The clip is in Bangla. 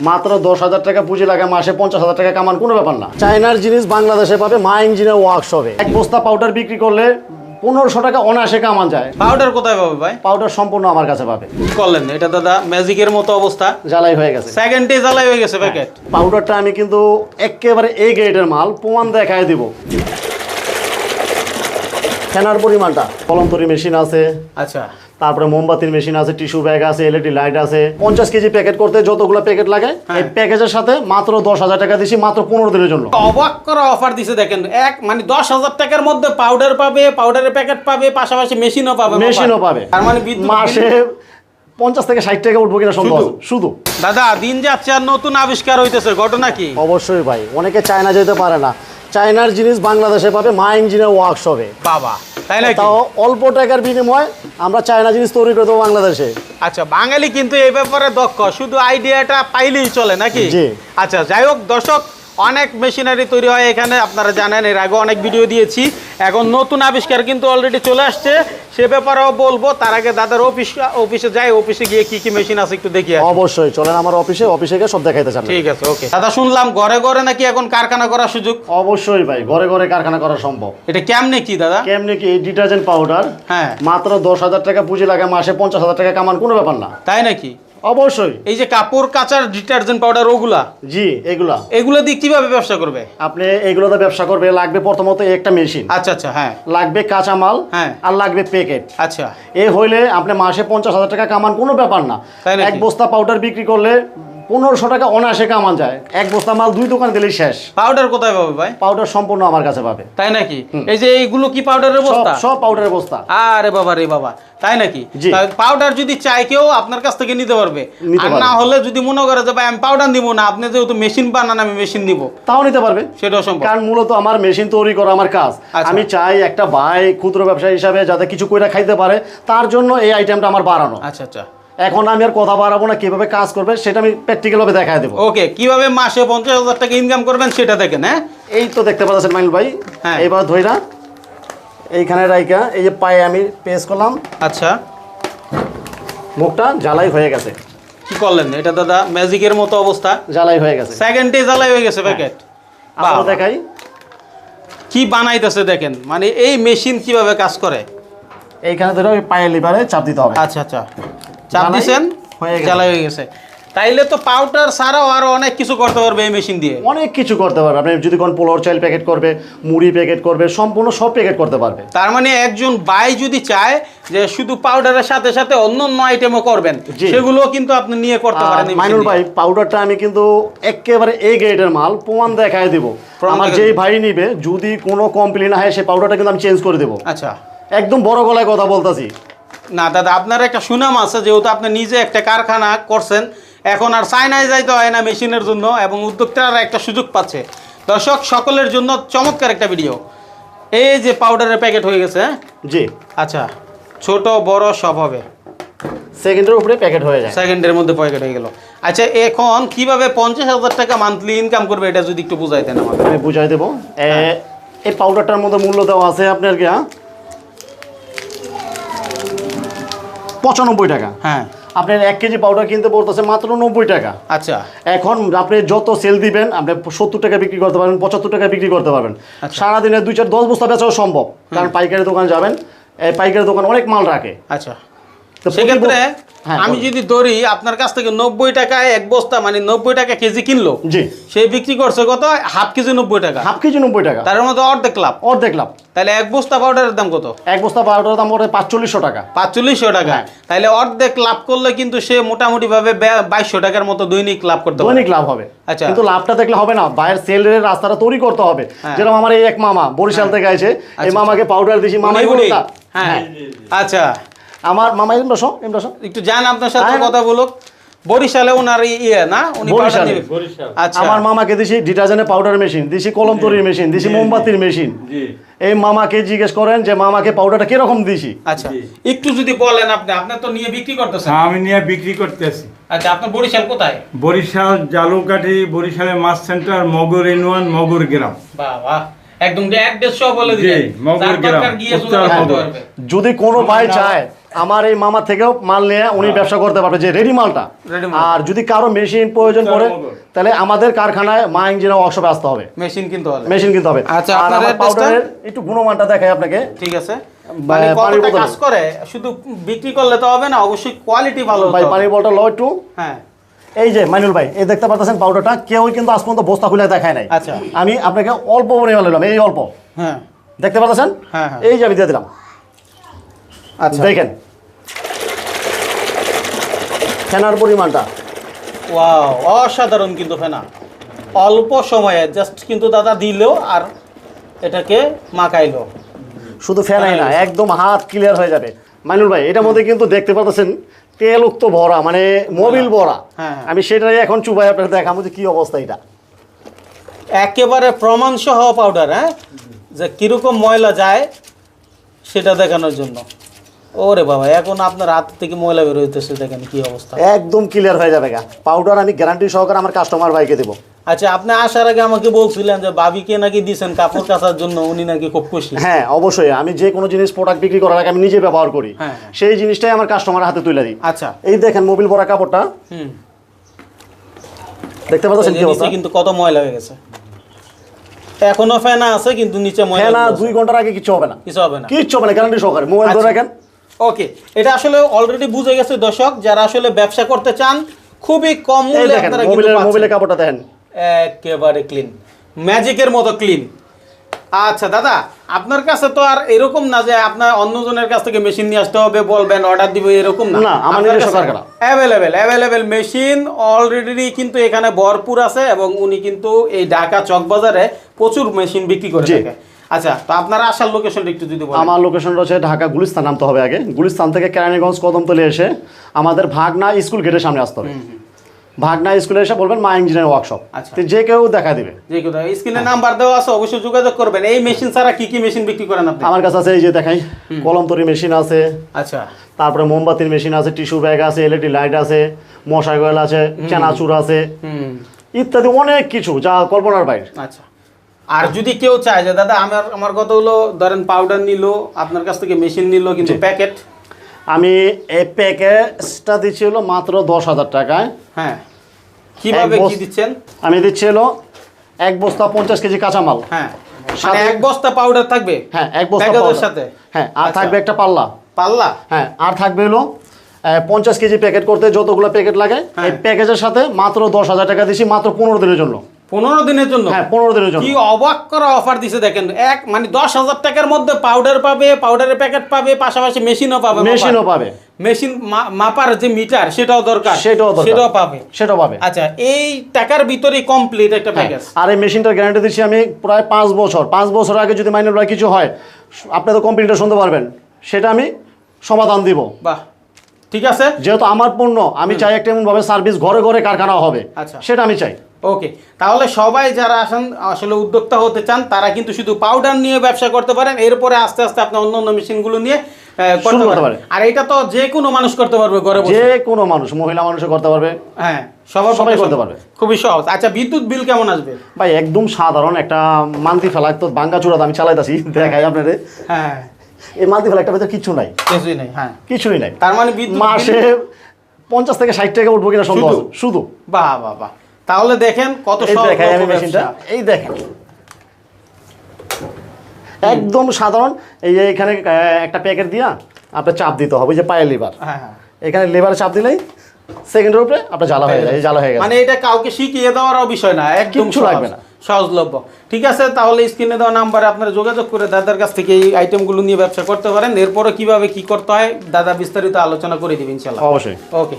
মাত্র 10,000 টাকা পুঁজি লাগে, মাসে 50,000 টাকা কামান কোনো ব্যাপার না। চায়নার জিনিস বাংলাদেশে পাবে মা ইঞ্জিনিয়ার ওয়ার্কশপে। এক বস্তা পাউডার বিক্রি করলে 1500 টাকা অনায়াসে কামান যায়। পাউডার কোথায় পাবে ভাই? পাউডার সম্পূর্ণ আমার কাছে পাবে। কি করলেন এটা দাদা? ম্যাজিকের মতো অবস্থা, জ্বালাই হয়ে গেছে, সেকেন্ডে জ্বালাই হয়ে গেছে প্যাকেট। পাউডারটা আমি কিন্তু একেবারে এ গ্রেডের মাল, প্রমাণ দেখায় দিব। ফেনার পরিমাণটা, কলম তৈরি মেশিন আছে, আচ্ছা, তারপরে মোমবাতির মেশিন আছে, টিস্যু ব্যাগ আছে, এলইডি লাইট আছে। 50 কেজি প্যাকেট করতে যতগুলো প্যাকেট লাগে এই প্যাকেজের সাথে মাত্র 10,000 টাকা দিছি, মাত্র 15 দিনের জন্য। অবাক করা অফার দিছে দেখেন, এক মানে 10,000 টাকার মধ্যে পাউডার পাবে, পাউডারের প্যাকেট পাবে, পাশাপাশি মেশিনও পাবে। তার মানে মাসে 50 থেকে 60 টাকা উঠবো কিনা সন্দেহ আছে শুধু। দাদা দিন যাচ্ছে আর নতুন আবিষ্কার হইতেছে, ঘটনা কি? অবশ্যই ভাই, অনেকে চায়না যেতে পারে না, চায়নার জিনিস বাংলাদেশে পাবে মা ইঞ্জিনিয়ার ওয়ার্কশপে। বাবা, তাই নাকি? তাও অল্প টাকার বিনিময়ে আমরা চায়না জিনিস তৈরি করে দেবো বাংলাদেশে। আচ্ছা, বাঙালি কিন্তু এই ব্যাপারে দক্ষ, শুধু আইডিয়াটা পাইলেই চলে নাকি? জি। আচ্ছা, যাই হোক দর্শক, অনেক মেশিনারি তৈরি হয় এখানে, আপনারা জানেন, এর আগে অনেক ভিডিও দিয়েছি। এখন নতুন আবিষ্কার কিন্তু অলরেডি চলে আসছে, সে ব্যাপারেও বলবো। তার আগে দাদার অফিসে যাই, অফিসে গিয়ে কি কি মেশিন আছে একটু দেখি। অবশ্যই চলেন আমার অফিসে গিয়ে সব দেখাইতে চান। ঠিক আছে, ওকে। দাদা শুনলাম ঘরে ঘরে নাকি এখন কারখানা করার সুযোগ? অবশ্যই ভাই, ঘরে ঘরে কারখানা করা সম্ভব। এটা কেমনে কি দাদা? কেমনে কি? ডিটারজেন্ট পাউডার, হ্যাঁ, মাত্র 10,000 টাকা পুঁজি লাগে, মাসে 50,000 টাকা কামান কোনো ব্যাপার না। তাই নাকি? অবশ্যই। এই যে কাপড় কাচার ডিটারজেন্ট পাউডার, ওগুলা? জি, এগুলো দিয়ে কিভাবে ব্যবসা করবে? আপনি এগুলোতে ব্যবসা করবে, লাগবে প্রথমত একটা মেশিন। আচ্ছা আচ্ছা, হ্যাঁ। লাগবে কাঁচামাল, হ্যাঁ, আর লাগবে প্যাকেট। আচ্ছা, এ হইলে আপনি মাসে 50,000 টাকা কামান কোনো ব্যাপার না। এক বস্তা পাউডার বিক্রি করলে 1500 টাকা অনায়াসে কামান যায়। এক বস্তা মাল 2 দোকান দিলেই শেষ। পাউডার কোথায় পাবে ভাই? পাউডার সম্পূর্ণ আমার কাছে পাবে। তাই নাকি? এই যে এইগুলো কি পাউডারের বস্তা? সব পাউডারের বস্তা। আরে বাবা রে বাবা, তাই নাকি? পাউডার যদি চাই কেউ আপনার কাছ থেকে নিতে পারবে, আর না হলে যদি মনে করে যে ভাই আমি পাউডার দিব না, আপনি যেহেতু মেশিন বানান আমি মেশিন দিব, তাও নিতে পারবে, সেটাও সম্ভব। কারণ মূলত আমার মেশিন তৈরি করা আমার কাজ। আমি চাই একটা ভাই ক্ষুদ্র ব্যবসায়ী হিসাবে যাতে কিছু কইরা খাইতে পারে, তার জন্য এই আইটেমটা আমার বাড়ানো। আচ্ছা আচ্ছা, এখন আমি আর কথা বাড়াবো না, কিভাবে কাজ করবে সেটা আমি প্র্যাকটিক্যাল ভাবে দেখায় দেবো। ওকে, কিভাবে মাসে 50,000 টাকা ইনকাম করবেন সেটা দেখেন। হ্যাঁ, এই তো দেখতে পাচ্ছেন মাইনুল ভাই। হ্যাঁ, এবার ধইরা এইখানে রাইকা এই যে পায়ে আমি পেস্ট করলাম। আচ্ছা, মুখটা জ্বালাই হয়ে গেছে। কি করলেন এটা দাদা? ম্যাজিকের মতো অবস্থা, জ্বালাই হয়ে গেছে, সেকেন্ডে জ্বালাই হয়ে গেছে প্যাকেট। আবার দেখাই কি বানাইতেছে দেখেন, মানে এই মেশিন কিভাবে কাজ করে। এইখানে ধরে ওই পায়ে লিভারে চাপ দিতে হবে। আচ্ছা আচ্ছা, চাপ দিছেন, জ্বালাই হয়ে গেছে। তাইলে তো পাউডার ছাড়াও আরো অনেক কিছু করতে পারবে এই মেশিন দিয়ে। অনেক কিছু করতে পারবে। আপনি যদি কোন পোলার চাইল প্যাকেট করবে, মুড়ি প্যাকেট করবে, সম্পূর্ণ সব প্যাকেট করতে পারবে। তার মানে একজন ভাই যদি চায় যে শুধু পাউডারের সাথে সাথে অন্য আইটেমও করবেন, সেগুলো কিন্তু আপনি নিয়ে করতে পারেন। মাইনুল ভাই, পাউডারটা আমি কিন্তু একেবারে এ গ্রেডের মাল, প্রমাণ দেখায় দিব। আমার যেই ভাই নিবে যদি কোনো কমপ্লেন হয়, সেই পাউডারটা কিন্তু আমি চেঞ্জ করে দেবো। আচ্ছা, একদম বড় গলায় কথা বলতাছি না দাদা, আপনার একটা সুনাম আছে, যেহেতু আপনি নিজে একটা কারখানা করছেন, এখন আর চায়নায় যাইতে হয় না মেশিনের জন্য, এবং উদ্যোক্তারা একটা সুযোগ পাচ্ছে। দর্শক সকলের জন্য চমৎকার একটা ভিডিও। এই যে পাউডারের প্যাকেট হয়ে গেছে। জি, আচ্ছা, ছোট বড় সব হবে, সেকেন্ডের উপরে প্যাকেট হয়ে যায়, সেকেন্ডের মধ্যে প্যাকেট হয়ে গেল। আচ্ছা, এখন কিভাবে 50,000 টাকা মান্থলি ইনকাম করবে এটা যদি একটু বুঝাই দেন আমাকে। আমি বুঝাই দেবো। এই পাউডারটার মধ্যে মূল্য দেওয়া আছে আপনার কি 95 টাকা। হ্যাঁ, আপনার 1 কেজি পাউডার কিনতে পড়তেছে মাত্র 90 টাকা। আচ্ছা, এখন আপনি যত সেল দিবেন, আপনি 70 টাকা বিক্রি করতে পারবেন, 75 টাকা বিক্রি করতে পারবেন। সারাদিনে 2-4-10 বস্তা বেচাও সম্ভব, কারণ পাইকারি দোকান যাবেন, এই পাইকারি দোকান অনেক মাল রাখে। আচ্ছা, সেক্ষেত্রে আমি যদি ধরি আপনার কাছ থেকে 90 টাকায় এক বস্তা, মানে 90 টাকা কেজি কিনলো, জি, সে বিক্রি করছে কত? হাফ কেজি 90 টাকা। হাফ কেজি 90 টাকা, তার মধ্যে অর্ধেক লাভ। অর্ধেক লাভ। তাহলে এক বস্তা পাউডারের দাম কত? এক বস্তা পাউডারের দাম পড়ে 4500 টাকা। 4500 টাকা। তাহলে অর্ধেক লাভ করলে কিন্তু সে মোটামুটি ভাবে 2200 টাকার মতো দৈনিক লাভ করতে পারে। দৈনিক লাভ হবে। আচ্ছা, কিন্তু লাভটা দেখলে হবে না, বাইরের সেলের রাস্তাটা তৈরি করতে হবে। যেরকম আমার এই এক মামা বরিশাল থেকে আছে, এই মামাকে পাউডার দিছি, মামাই বলে। হ্যাঁ, আচ্ছা, আমার মামা ইমরান একটু জান আপনার সাথে কথা বলুক। বরিশালে ওনার ইয়ে না, উনি পাউডার দিবে। আচ্ছা, আমার মামাকে দিছি ডিটারজেন্টের পাউডার মেশিন, দিছি কলম তৈরির মেশিন, দিছি মোমবাতির মেশিন। এই মামাকে জিজ্ঞেস করেন যে মামাকে পাউডারটা কিরকম দিছি। আচ্ছা, একটু যদি বলেন, আপনি তো নিয়ে বিক্রি করতেছেন। আমি নিয়ে বিক্রি করতেছি। আচ্ছা, আপনার বরিশাল কোথায়? বরিশাল জালুকাঠি, বরিশালের মাছ সেন্টার, মগর ইউনিয়ন, মগর গ্রাম। বাবা, একদম অ্যাড্রেস সব বলে দিবেন, মগর গ্রাম, উত্তর মগর। যদি কোনো ভাই চায় আমার এই মামা থেকেও মাল নিয়ে উনি ব্যবসা করতে পারবে, যে রেডি মালটা। Ready মাল। আর যদি কারো মেশিন প্রয়োজন পড়ে তাহলে আমাদের কারখানায় মা ইঞ্জিনিয়ার ওয়ার্কশপে আসতে হবে, মেশিন কিনতে হলে। মেশিন কিনতে হবে। আচ্ছা, আর আপনার আমার address টা? পাউডারের একটু গুণমানটা দেখাই আপনাকে। ঠিক আছে, মানে পানির কতটা বোতল। কাজ করে শুধু বিক্রি করলে তো হবে না, অবশ্যই কোয়ালিটি ভালো হতে ভাই হবে। পানির বলটা লো একটু। হ্যাঁ এই যে মাইনুল ভাই, এই দেখতে পাচ্ছেন পাউডারটা কেউই কিন্তু আজ পর্যন্ত বস্তা খুলে দেখায় নাই। আচ্ছা। আমি আপনাকে অল্প পরিমাণ নিলাম, এই অল্প হ্যাঁ দেখতে পাচ্ছেন। হ্যাঁ, হ্যাঁ। এই যে আমি দিয়ে দিলাম, আচ্ছা দেখেন ফেনার পরিমাণটা। ওয়াও, অসাধারণ কিন্তু ফেনা। অল্প সময়ে জাস্ট কিন্তু দাদা দিল আর এটাকে মাখাইলো। শুধু ফেনাই না, হ্যাঁ। একদম হাত ক্লিয়ার হয়ে যাবে। মাইনুল ভাই এটার মধ্যে কিন্তু দেখতে পাচ্ছেন তেল উক্ত ভরা, মানে মোবিল ভরা। হ্যাঁ। আমি সেটাই এখন চুবাই আপনাকে দেখাবো যে কি অবস্থা এটা। একেবারে প্রমাণ সহ পাউডার, হ্যাঁ, যে কিরকম ময়লা যায় সেটা দেখানোর জন্য। ওরে বাবা, এখন আপনার হাত থেকে ময়লা বের হইতেছে, দেখেন কি অবস্থা। একদম ক্লিয়ার হয়ে যাবে গা পাউডার। আমি গ্যারান্টি সহকারে আমার কাস্টমার ভাইকে দেবো। আচ্ছা, আপনি আসার আগে আমাকে বলছিলেন যে ভাবিকে নাকি দিয়েছেন কাপড় কাচার জন্য, উনি নাকি খুব খুশি। হ্যাঁ অবশ্যই, আমি যে কোনো জিনিস প্রোডাক্ট বিক্রি করার আগে আমি নিজে ব্যবহার করি, হ্যাঁ। সেই জিনিসটাই আমার কাস্টমারের হাতে তুলে দিই। আচ্ছা। এই দেখেন মোবিল ভরা কাপড়টা, হুম, দেখতে পাচ্ছেন কি অবস্থা। নিচে কিন্তু কত ময়লা হয়ে গেছে। এখনো ফেনা আছে কিন্তু নিচে ময়লা ফেনা গুলো আছে। 2 ঘন্টার আগে কিছু হবে না, কিছু হবে না। কিচ্ছু হবে না, গ্যারান্টি সহকারে। মোবাইল ধরে আচ্ছা। রাখেন। ওকে, এটা আসলে অলরেডি বুঝে গেছে দর্শক, যারা আসলে ব্যবসা করতে চান খুবই কম এই মূল্যে দেখেন আপনারা কিন্তু মোবিলের পাচ্ছেন। কাপড়টা দেখেন, একেবারে ক্লিন, ম্যাজিকের মতো ক্লিন। আচ্ছা দাদা, আপনার কাছে তো আর এরকম না যে আপনার অন্যজনের কাছ থেকে মেশিন নিয়ে আসতে হবে, বলবেন অর্ডার দিবে, এরকম না। না, আমার নিজস্ব কারখানা। অ্যাভেলেবেল মেশিন অলরেডি কিন্তু এখানে ভরপুর আছে, এবং উনি কিন্তু এই ঢাকা চক বাজারে প্রচুর মেশিন বিক্রি করে জি। থাকে। আচ্ছা, তো আপনার আসার লোকেশনটা একটু যদি বলেন। আমার লোকেশনটা হচ্ছে ঢাকা গুলিস্তান নামতে হবে আগে। গুলিস্তান থেকে কেরানীগঞ্জ কদমতলী এসে আমাদের ভাগনা স্কুল গেটের সামনে আসতে হবে। ভাগনা স্কুলে এসে বলবেন মা ইঞ্জিনিয়ার ওয়ার্কশপ, আচ্ছা। তো যে কেউ দেখা দিবে। যে কোথাও স্ক্রিনে নাম্বার দেওয়া আছে, অবশ্যই যোগাযোগ করবেন। এই মেশিন ছাড়া কি কি মেশিন বিক্রি করেন আপনি? আমার কাছে আছে এই যে দেখাই, কলম তৈরি মেশিন আছে, আচ্ছা তারপরে মোমবাতির মেশিন আছে, টিস্যু ব্যাগ আছে, এলইডি লাইট আছে, মশার কয়েল আছে, চানাচুর আছে, হুম ইত্যাদি অনেক কিছু যা কল্পনার বাইরে। আচ্ছা। আর যদি কেউ চায় যে দাদা আমার কথা হলো, ধরেন পাউডার নিল আপনার কাছ থেকে, মেশিন নিল, কিন্তু প্যাকেট, আমি এই প্যাকেজটা দিচ্ছি হলো মাত্র 10,000 টাকায়। হ্যাঁ, কিভাবে এক কি দিচ্ছেন? আমি দিচ্ছি হলো 1 বস্তা 50 কেজি কাঁচামাল। হ্যাঁ, মানে সাথে- 1 বস্তা পাউডার থাকবে। হ্যাঁ 1 বস্তা প্যাকেজের পাউডার। সাথে। হ্যাঁ, আর আচ্ছা। থাকবে একটা পাল্লা। পাল্লা। হ্যাঁ, আর থাকবে হলো 50 কেজি প্যাকেট করতে যতগুলো প্যাকেট লাগে, হ্যাঁ। এই প্যাকেজের সাথে মাত্র 10,000 টাকা দিছি, মাত্র 15 দিনের জন্য। 15 দিনের জন্য? হ্যাঁ 15 দিনের জন্য। কি অবাক করা অফার দিছে দেখেন। মানে 10,000 টাকার মধ্যে পাউডার পাবে, পাউডারের প্যাকেট পাবে, পাশাপাশি মেশিনও পাবে। মেশিনও পাবে, মেশিন মাপার যে মিটার সেটাও দরকার, সেটাও পাবে। সেটাও পাবে। আচ্ছা, এই টাকার ভিতরেই কমপ্লিট একটা হ্যাঁ, প্যাকেজ। আর এই মেশিনটার গ্যারান্টি দিচ্ছি আমি প্রায় 5 বছর। 5 বছর আগে যদি মাইনুল ভাই কিছু হয়, আপনি তো কম্পিউটার শুনতে পারবেন, সেটা আমি সমাধান দিব। বাহ, ঠিক আছে। যেহেতু আমার পণ্য, আমি চাই একটা এমনভাবে সার্ভিস ঘরে ঘরে কারখানা হবে, আচ্ছা। সেটা আমি চাই। ওকে, তাহলে সবাই যারা আসলে উদ্যোক্তা হতে চান তারা কিন্তু শুধু পাউডার নিয়ে ব্যবসা করতে পারেন, এরপরে আস্তে আস্তে আপনি অন্য অন্য মেশিনগুলো নিয়ে করতে পারেন। আর এটা তো যে কোনো মানুষ করতে পারবে ঘরে বসে। যে কোনো মানুষ, মহিলা মানুষও করতে পারবে। হ্যাঁ, সবাই সবাই করতে পারবে। খুবই সহজ। আচ্ছা, বিদ্যুৎ বিল কেমন আসবে? ভাই একদম সাধারণ একটা মান্তি ফেলা, তো বাঙ্গা চূড়াতে আমি চালাইতাছি, দেখাই আপনাদের। হ্যাঁ, এই মান্তি ফেলা একটা ভিতরে কিছু নাই, কিছুই নেই। হ্যাঁ, কিছুই নাই। তার মানে বিদ্যুৎ মাসে 50 থেকে 60 টাকা উঠবো কিনা সন্দেহ আছে, শুধু। বাহ বাহ বাহ, তাহলে দেখেন কত এই সহজ দেখাই আমি ব্যবসা। মেশিনটা, এই দেখেন একদম সাধারণ। এই যে এখানে একটা প্যাকেট দিয়া আপনার চাপ দিতে হবে, ওই যে পায়ের লিভার, হ্যাঁ হ্যাঁ, এখানে লিভারে চাপ দিলেই সেকেন্ডের উপরে আপনার জ্বালা হয়ে যায়, এই জ্বালা হয়ে গেছে। মানে এটা কাউকে শিখিয়ে দেওয়ারও বিষয় না, একদম কিচ্ছু লাগবে না, সহজলভ্য। ঠিক আছে, তাহলে স্ক্রিনে দেওয়া নাম্বারে আপনারা যোগাযোগ করে দাদার কাছ থেকে এই আইটেমগুলো নিয়ে ব্যবসা করতে পারেন। এরপরে কিভাবে কি করতে হয় দাদা বিস্তারিত আলোচনা করে দিবেন ইনশাআল্লাহ। অবশ্যই। ওকে।